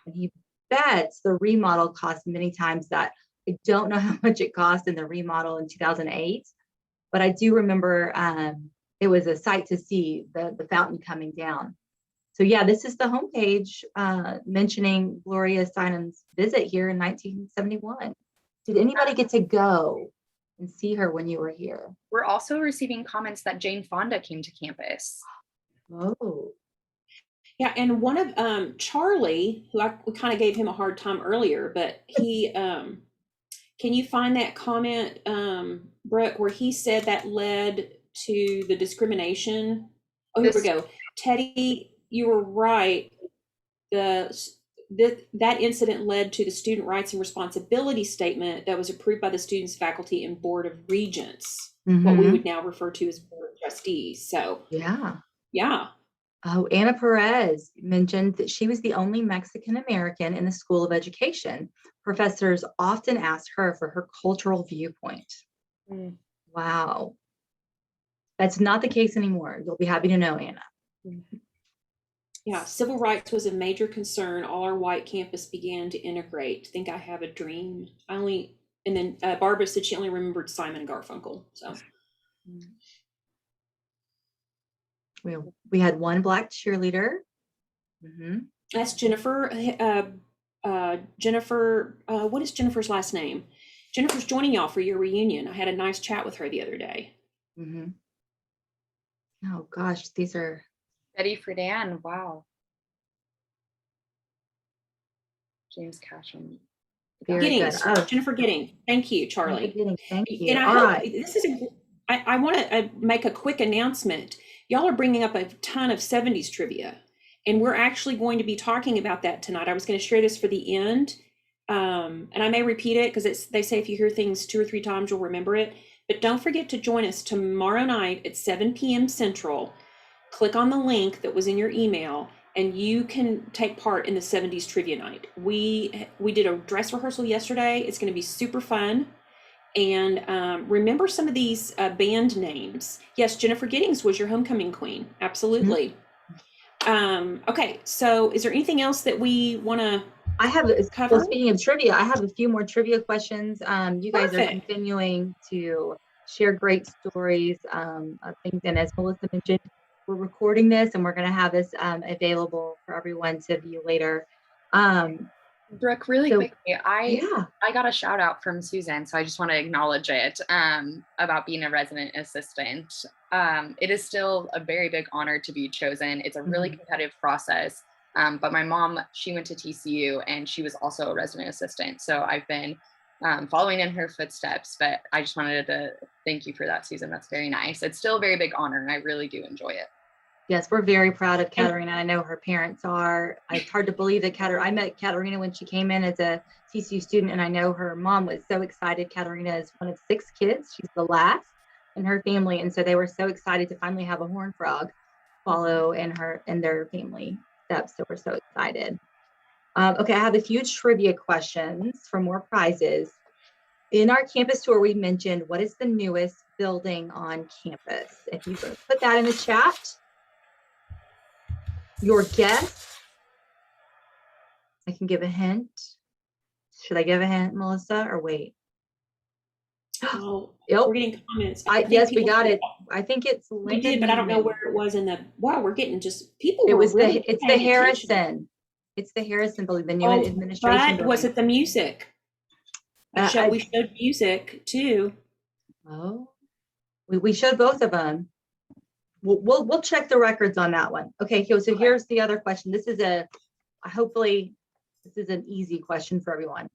And he bets the remodel cost many times that. I don't know how much it cost in the remodel in 2008, but I do remember it was a sight to see the fountain coming down. So yeah, this is the homepage mentioning Gloria Steinem's visit here in 1971. Did anybody get to go and see her when you were here? We're also receiving comments that Jane Fonda came to campus. Oh. Yeah, and one of Charlie, who we kind of gave him a hard time earlier, but he can you find that comment, Brooke, where he said that led to the discrimination? Oh, here we This go. Teddy, you were right. The that incident led to the student rights and responsibility statement that was approved by the students, faculty, and board of regents, what we would now refer to as board of trustees. So Yeah. yeah. Oh, Anna Perez mentioned that she was the only Mexican American in the School of Education. Professors often asked her for her cultural viewpoint. Mm. Wow. That's not the case anymore. You'll be happy to know, Anna. Yeah, civil rights was a major concern. All our white campus began to integrate. Think I have a dream. And then Barbara said she only remembered Simon and Garfunkel. So we had one Black cheerleader. that's Jennifer. Jennifer, what is Jennifer's last name? Jennifer's joining y'all for your reunion. I had a nice chat with her the other day. Oh gosh, these are Betty Friedan. Wow. James Casham. Giddings, good. Oh. Jennifer Gidding. Thank you, Charlie. Thank you. And I hope this is I want to make a quick announcement. Y'all are bringing up a ton of 70s trivia, and we're actually going to be talking about that tonight. I was going to share this for the end, and I may repeat it because they say if you hear things 2 or 3 times, you'll remember it. But don't forget to join us tomorrow night at 7 p.m. Central. Click on the link that was in your email, and you can take part in the 70s trivia night. We did a dress rehearsal yesterday. It's going to be super fun. And remember some of these band names. Yes, Jennifer Giddings was your homecoming queen. Absolutely. Okay, so is there anything else that we want to cover? Well, speaking of trivia, I have a few more trivia questions. You guys are continuing to share great stories of things. And as Melissa mentioned, we're recording this and we're going to have this available for everyone to view later. Brooke, really quickly, I got a shout out from Susan, so I just want to acknowledge it about being a resident assistant. It is still a very big honor to be chosen. It's a really competitive process, but my mom, she went to TCU and she was also a resident assistant. So I've been following in her footsteps, but I just wanted to thank you for that, Susan. That's very nice. It's still a very big honor and I really do enjoy it. Yes, we're very proud of Katarina. I know her parents are. It's hard to believe that I met Katarina when she came in as a TCU student, and I know her mom was so excited. Katarina is one of 6 kids. She's the last in her family, and so they were so excited to finally have a horned frog follow in their family steps. So we're so excited. Okay, I have a few trivia questions for more prizes. In our campus tour, we mentioned what is the newest building on campus. If you could put that in the chat. Your guess. I can give a hint. Should I give a hint, Melissa, or wait? Oh, Yep. we're getting comments. Yes, we got it. I think it's Lincoln. We did, but I don't know where it was in the. Wow, we're getting just people. It's the Harrison. It's the Harrison building, the new administration building. Was it the music? We showed music too. Oh, we showed both of them. We'll check the records on that one. Okay, so here's the other question. This is hopefully this is an easy question for everyone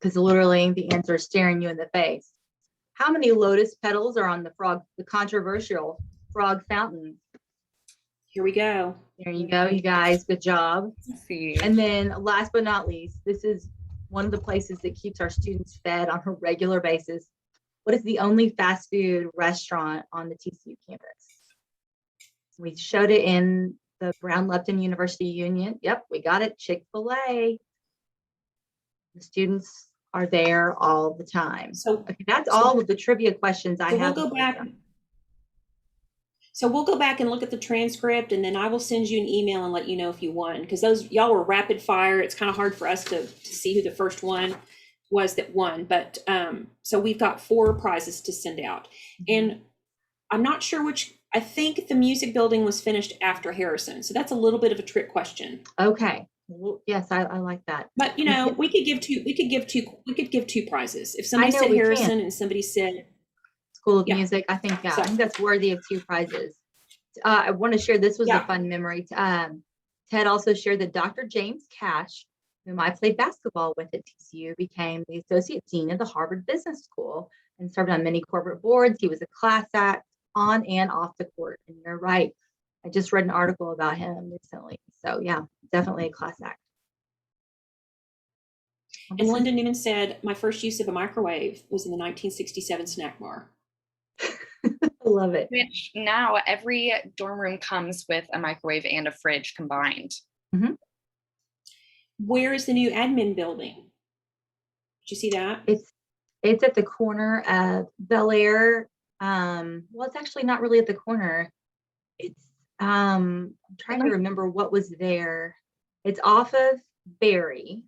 because literally the answer is staring you in the face. How many lotus petals are on the controversial frog fountain? Here we go. There you go, you guys. Good job. Let's see. And then last but not least, this is one of the places that keeps our students fed on a regular basis. What is the only fast food restaurant on the TCU campus? We showed it in the Brown-Lupton University Union. Yep, we got it. Chick-fil-A. The students are there all the time. So that's all of the trivia questions I have. We'll go back. So we'll go back and look at the transcript, and then I will send you an email and let you know if you won, because those y'all were rapid fire. It's kind of hard for us to see who the first one was that won, but so we've got 4 prizes to send out, and I'm not sure which. I think the music building was finished after Harrison, so that's a little bit of a trick question. Okay. Well, yes, I like that. But you know, we could give two prizes. If somebody said Harrison and somebody said School of Music, I think I think that's worthy of 2 prizes. I want to share, this was a Yeah. fun memory. Ted also shared that Dr. James Cash, whom I played basketball with at TCU, became the associate dean of the Harvard Business School and served on many corporate boards. He was a class act on and off the court. And you're right. I just read an article about him recently. So yeah, definitely a class act. And Linda Newman said, my first use of a microwave was in the 1967 snack bar. I love it. Which now every dorm room comes with a microwave and a fridge combined. Mm-hmm. Where is the new admin building? Did you see that? It's at the corner of Bel Air. Well, it's actually not really at the corner. It's I'm trying to remember what was there. It's off of Berry.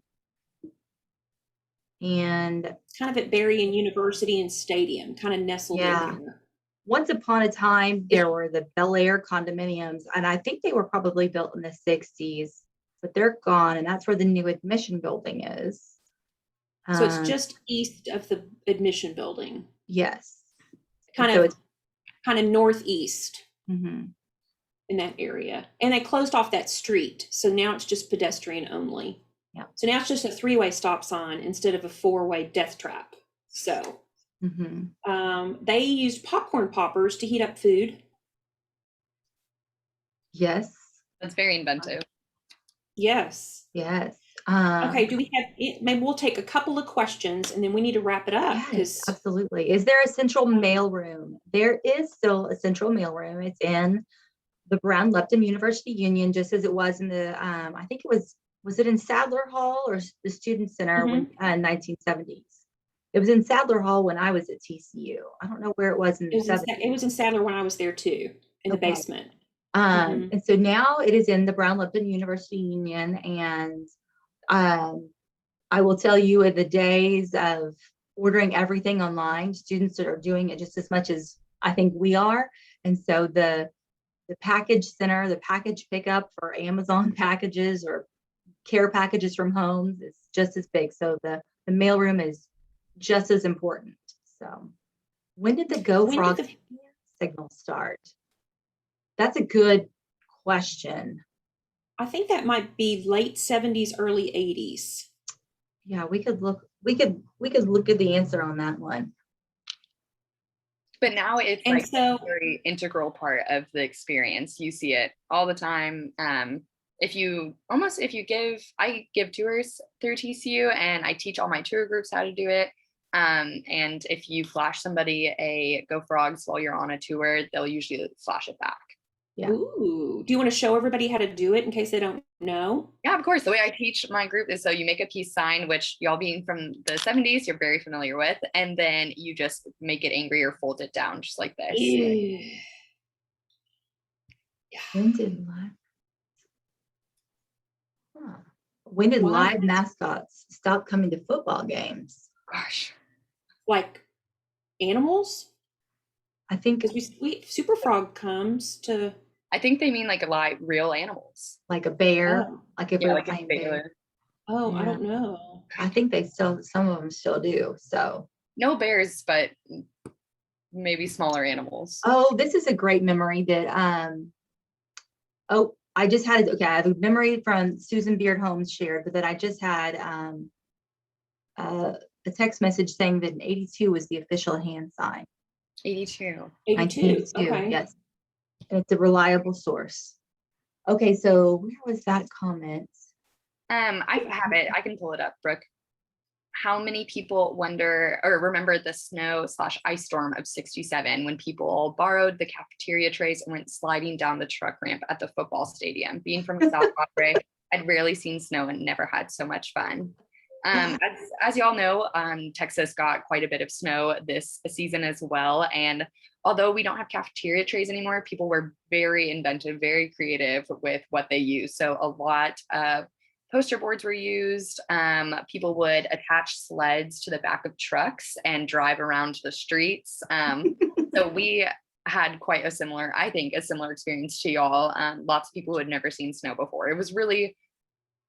And It's kind of at Berry and University and Stadium, kind of nestled in there. Once upon a time, there were the Bel Air condominiums, and I think they were probably built in the 60s, but they're gone, and that's where the new admission building is. So it's just east of the admission building. Yes. Kind of northeast Mm-hmm. in that area. And they closed off that street. So now it's just pedestrian only. Yeah. So now it's just a 3-way stop sign instead of a 4-way death trap. So they used popcorn poppers to heat up food. Yes. That's very inventive. Yes. Yes. Okay, do we have, maybe we'll take a couple of questions and then we need to wrap it up. Yes, absolutely. Is there a central mail room? There is still a central mail room. It's in the Brown Lupton University Union, just as it was in the, I think it was it in Sadler Hall or the Student Center when, 1970s? It was in Sadler Hall when I was at TCU. I don't know where it was in the 70s. It was in Sadler when I was there too, in the basement. And so now it is in the Brown Lupton University Union. And I will tell you, in the days of ordering everything online, students are doing it just as much as I think we are. And so the package center, the package pickup for Amazon packages or care packages from homes is just as big. So the mailroom is just as important. So when did the Go Frog signal start? That's a good question. I think that might be late 70s, early 80s. Yeah, we could look at the answer on that one. But now it's And like a very integral part of the experience. You see it all the time. I give tours through TCU and I teach all my tour groups how to do it. And if you flash somebody a Go Frogs while you're on a tour, they'll usually flash it back. Yeah. Ooh. Do you want to show everybody how to do it in case they don't know? Yeah, of course. The way I teach my group is so you make a peace sign, which y'all being from the 70s, you're very familiar with, and then you just make it angry or fold it down just like this. When did live mascots stop coming to football games? Gosh. Like animals? I think Super Frog comes to. I think they mean like real animals. Like a bear. Oh. Like if we're playing bear. Oh, yeah. I don't know. I think some of them still do. So no bears, but maybe smaller animals. Oh, this is a great memory that I just had I have a memory from Susan Beard Holmes shared, but that I just had a text message saying that in 82 was the official hand sign. 82. 82. Okay. Yes. And it's a reliable source. Okay, so where was that comment? I have it. I can pull it up, Brooke. How many people wonder or remember the snow/ice storm of 67 when people borrowed the cafeteria trays and went sliding down the truck ramp at the football stadium? Being from South Padre, I'd rarely seen snow and never had so much fun. As y'all know, Texas got quite a bit of snow this season as well. And although we don't have cafeteria trays anymore, people were very inventive, very creative with what they use. So a lot of poster boards were used. People would attach sleds to the back of trucks and drive around the streets. So we had quite a similar experience to y'all. Lots of people who had never seen snow before. It was really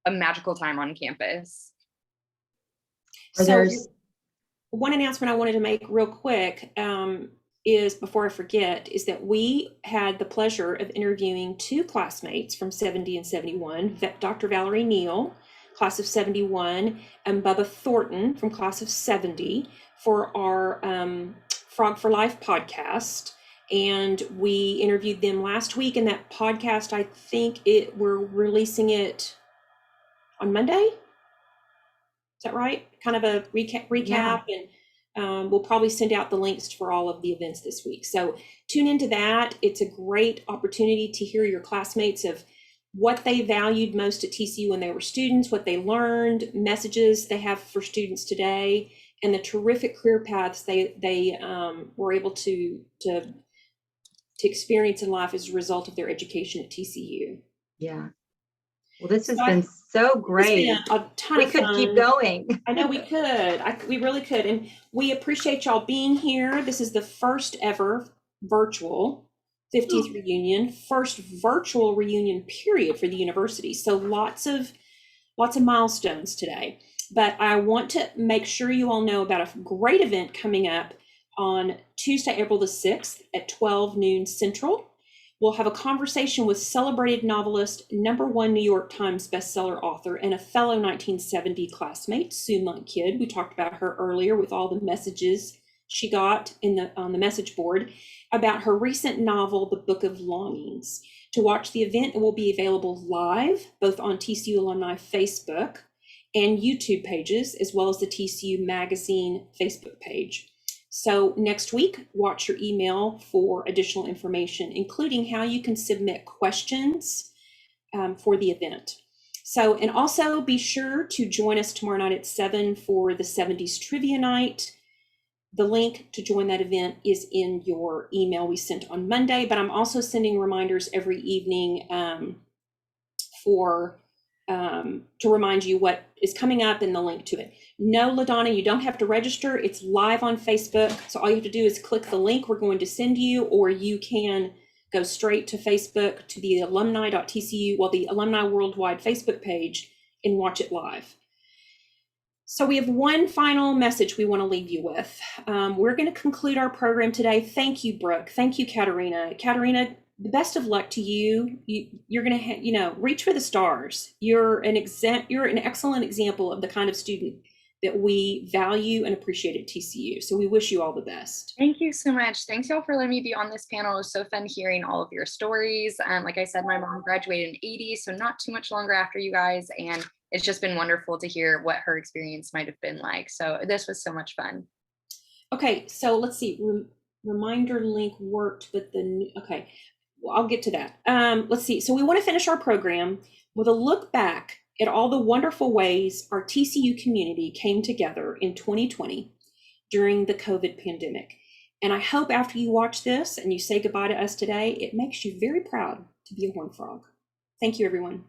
a magical time on campus. So one announcement I wanted to make real quick. is, before I forget, is that we had the pleasure of interviewing two classmates from 70 and 71, Dr. Valerie Neal, class of 71, and Bubba Thornton from class of 70 for our Frog for Life podcast. And we interviewed them last week, and that podcast, I think we're releasing it on Monday. Is that right? Kind of a recap, Yeah. and we'll probably send out the links for all of the events this week. So tune into that. It's a great opportunity to hear your classmates of what they valued most at TCU when they were students, what they learned, messages they have for students today, and the terrific career paths they were able to experience in life as a result of their education at TCU. Yeah. Well, this has So been so great. It's been a ton We of could fun. keep going. I know we could. We really could. And we appreciate y'all being here. This is the first ever virtual 50th reunion, first virtual reunion period for the university. So lots of milestones today. But I want to make sure you all know about a great event coming up on Tuesday, April the 6th at 12 noon Central. We'll have a conversation with celebrated novelist, #1 New York Times bestseller author, and a fellow 1970 classmate, Sue Monk Kidd. We talked about her earlier with all the messages she got on the message board about her recent novel, The Book of Longings. To watch the event, it will be available live, both on TCU Alumni Facebook and YouTube pages, as well as the TCU Magazine Facebook page. So next week, watch your email for additional information, including how you can submit questions for the event. So, and also be sure to join us tomorrow night at 7 for the 70s Trivia Night. The link to join that event is in your email we sent on Monday, but I'm also sending reminders every evening to remind you what is coming up and the link to it. No, LaDonna, you don't have to register. It's live on Facebook. So all you have to do is click the link we're going to send you, or you can go straight to Facebook to the alumni.tcu, the Alumni Worldwide Facebook page, and watch it live. So we have one final message we want to leave you with. We're going to conclude our program today. Thank you, Brooke. Thank you, Katerina. Katerina, the best of luck to you. You're going to, reach for the stars. You're an excellent example of the kind of student that we value and appreciate at TCU. So we wish you all the best. Thank you so much. Thanks y'all for letting me be on this panel. It was so fun hearing all of your stories. Like I said, my mom graduated in 80, so not too much longer after you guys. And it's just been wonderful to hear what her experience might have been like. So this was so much fun. Okay, so let's see. Reminder link worked, but okay. Well, I'll get to that. Let's see. So we want to finish our program with a look back at all the wonderful ways our TCU community came together in 2020 during the COVID pandemic. And I hope after you watch this and you say goodbye to us today, it makes you very proud to be a Horned Frog. Thank you, everyone.